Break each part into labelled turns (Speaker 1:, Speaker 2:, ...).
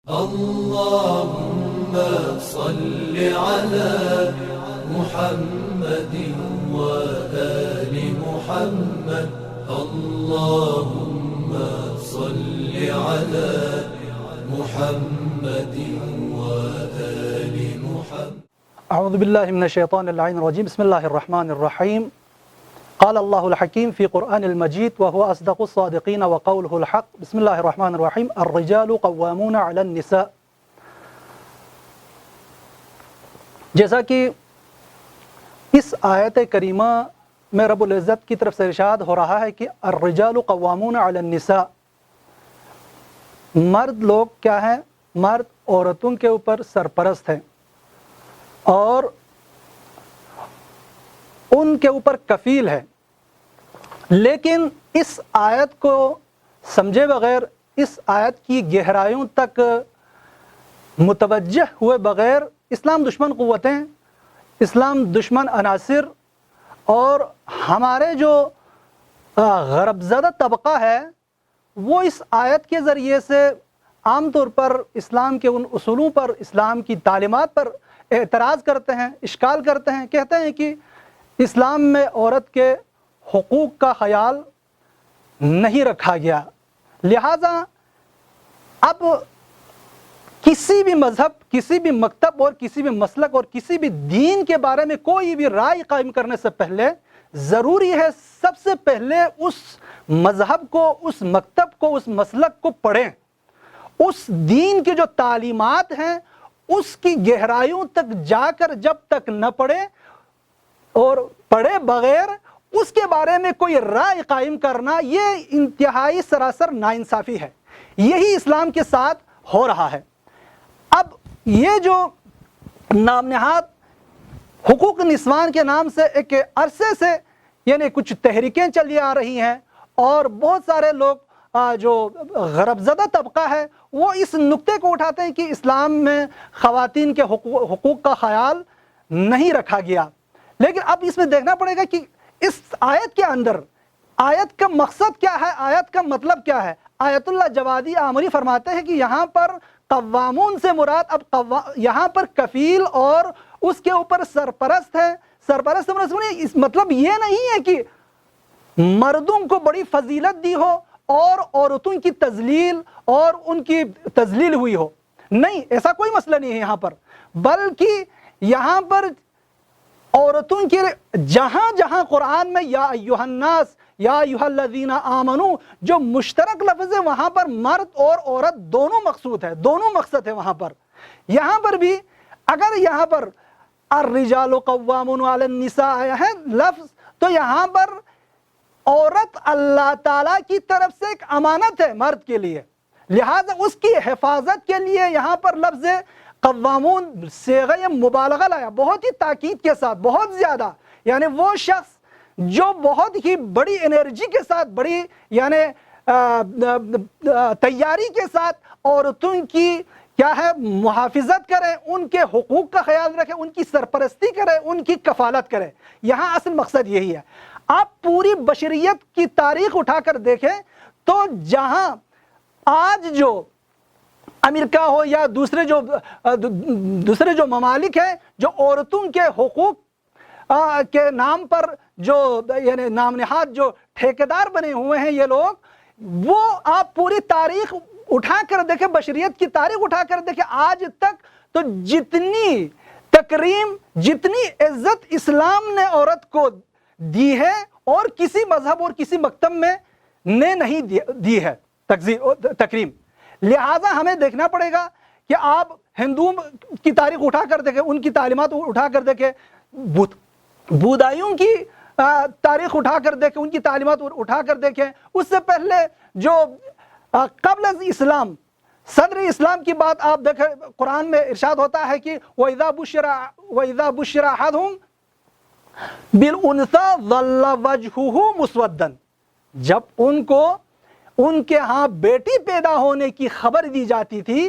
Speaker 1: اللهم صل على محمد وآل محمد اللهم صل على محمد وآل محمد
Speaker 2: اعوذ باللہ من الشیطان اللعین الرجیم بسم اللہ الرحمن الرحیم قال اللہ الحکیم فی قرآن المجید وهو اصدق الصادقین وقوله الحق بسم اللہ الرحمن الرحیم الرجال قوامون علی النساء. جیسا کہ اس آیت کریمہ میں رب العزت کی طرف سے ارشاد ہو رہا ہے کہ الرجال قوامون علی النساء، مرد لوگ کیا ہیں؟ مرد عورتوں کے اوپر سرپرست ہیں اور ان کے اوپر کفیل ہے. لیکن اس آیت کو سمجھے بغیر، اس آیت کی گہرائیوں تک متوجہ ہوئے بغیر اسلام دشمن قوتیں، اسلام دشمن عناصر اور ہمارے جو غرب زدہ طبقہ ہے وہ اس آیت کے ذریعے سے عام طور پر اسلام کے ان اصولوں پر، اسلام کی تعلیمات پر اعتراض کرتے ہیں، اشکال کرتے ہیں. کہتے ہیں کہ اسلام میں عورت کے حقوق کا خیال نہیں رکھا گیا، لہٰذا اب کسی بھی مذہب، کسی بھی مکتب اور کسی بھی مسلک اور کسی بھی دین کے بارے میں کوئی بھی رائے قائم کرنے سے پہلے ضروری ہے سب سے پہلے اس مذہب کو، اس مکتب کو، اس مسلک کو پڑھیں. اس دین کی جو تعلیمات ہیں اس کی گہرائیوں تک جا کر جب تک نہ پڑھے اور پڑھے بغیر اس کے بارے میں کوئی رائے قائم کرنا یہ انتہائی سراسر ناانصافی ہے. یہی اسلام کے ساتھ ہو رہا ہے. اب یہ جو نام نہاد حقوق نسوان کے نام سے ایک عرصے سے یعنی کچھ تحریکیں چلی آ رہی ہیں اور بہت سارے لوگ جو غرب زدہ طبقہ ہے وہ اس نقطے کو اٹھاتے ہیں کہ اسلام میں خواتین کے حقوق کا خیال نہیں رکھا گیا. لیکن اب اس میں دیکھنا پڑے گا کہ اس آیت کے اندر آیت کا مقصد کیا ہے، آیت کا مطلب کیا ہے. آیت اللہ جوادی آمری فرماتے ہیں کہ یہاں پر قوامون سے مراد اب یہاں پر کفیل اور اس کے اوپر سرپرست ہے. سرپرست اس مطلب یہ نہیں ہے کہ مردوں کو بڑی فضیلت دی ہو اور عورتوں کی تذلیل اور ان کی تذلیل ہوئی ہو. نہیں، ایسا کوئی مسئلہ نہیں ہے یہاں پر، بلکہ یہاں پر عورتوں کے جہاں جہاں قرآن میں یا ایھا الناس یا ایھا الذین آمنو جو مشترک لفظ ہے وہاں پر مرد اور عورت دونوں مقصود ہے، دونوں مقصد ہے وہاں پر. یہاں پر بھی اگر یہاں پر الرجال قوامون علی النساء آیا ہے لفظ، تو یہاں پر عورت اللہ تعالیٰ کی طرف سے ایک امانت ہے مرد کے لیے، لہٰذا اس کی حفاظت کے لیے یہاں پر لفظ قوامون صیغہ مبالغہ لایا، بہت ہی تاکید کے ساتھ، بہت زیادہ. یعنی وہ شخص جو بہت ہی بڑی انرجی کے ساتھ، بڑی یعنی تیاری کے ساتھ عورتوں کی کیا ہے محافظت کرے، ان کے حقوق کا خیال رکھے، ان کی سرپرستی کرے، ان کی کفالت کرے. یہاں اصل مقصد یہی ہے. آپ پوری بشریت کی تاریخ اٹھا کر دیکھیں تو جہاں آج جو امریکہ ہو یا دوسرے جو ممالک ہیں جو عورتوں کے حقوق کے نام پر جو یعنی نام نہاد جو ٹھیکیدار بنے ہوئے ہیں یہ لوگ، وہ آپ پوری تاریخ اٹھا کر دیکھیں، بشریت کی تاریخ اٹھا کر دیکھیں، آج تک تو جتنی تکریم، جتنی عزت اسلام نے عورت کو دی ہے اور کسی مذہب اور کسی مکتب میں نے نہیں دی ہے تکریم. لہٰذا ہمیں دیکھنا پڑے گا کہ آپ ہندو کی تاریخ اٹھا کر دیکھیں، ان کی تعلیمات اٹھا کر دیکھیں، بودھائیوں کی تاریخ اٹھا کر دیکھیں، ان کی تعلیمات اٹھا کر دیکھیں. اس سے پہلے جو قبل از اسلام صدر اسلام کی بات آپ دیکھیں، قرآن میں ارشاد ہوتا ہے کہ وَإِذَا بُشِّرَ أَحَدُهُمْ بِالْأُنثَىٰ ظَلَّ وَجْهُهُ مُسْوَدًّا، جب ان کو ان کے ہاں بیٹی پیدا ہونے کی خبر دی جاتی تھی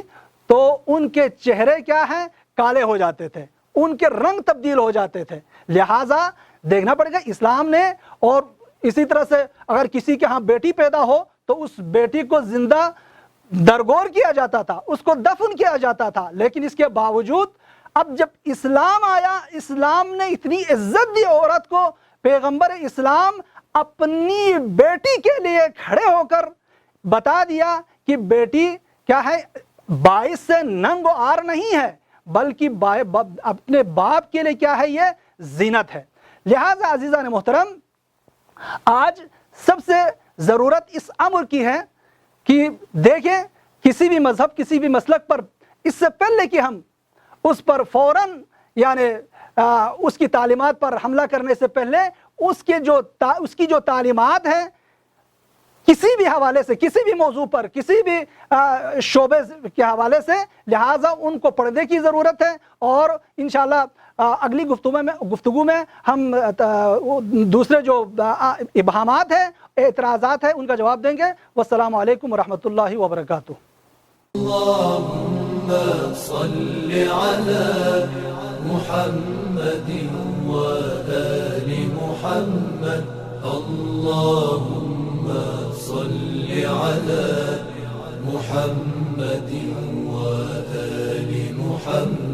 Speaker 2: تو ان کے چہرے کیا ہیں؟ کالے ہو جاتے تھے، ان کے رنگ تبدیل ہو جاتے تھے. لہٰذا دیکھنا پڑے گا اسلام نے. اور اسی طرح سے اگر کسی کے ہاں بیٹی پیدا ہو تو اس بیٹی کو زندہ درگور کیا جاتا تھا، اس کو دفن کیا جاتا تھا، لیکن اس کے باوجود اب جب اسلام آیا، اسلام نے اتنی عزت دی عورت کو، پیغمبر اسلام اپنی بیٹی کے لیے کھڑے ہو کر بتا دیا کہ بیٹی کیا ہے، باعث سے ننگ و عار نہیں ہے، بلکہ اپنے باپ کے لیے کیا ہے، یہ زینت ہے۔ لہٰذا عزیزان محترم، آج سب سے ضرورت اس امر کی ہے کہ دیکھیں کسی بھی مذہب، کسی بھی مسلک پر، اس سے پہلے کہ ہم اس پر فوراً یعنی اس کی تعلیمات پر حملہ کرنے سے پہلے اس کی جو تعلیمات ہیں کسی بھی حوالے سے، کسی بھی موضوع پر، کسی بھی شعبے کے حوالے سے، لہٰذا ان کو پڑھنے کی ضرورت ہے، اور انشاءاللہ اگلی گفتگو میں ہم دوسرے جو ابہامات ہیں، اعتراضات ہیں، ان کا جواب دیں گے۔ والسلام علیکم ورحمۃ اللہ وبرکاتہ۔
Speaker 1: اللهم صل على محمد وآل محمد، اللهم صل على محمد وآل محمد۔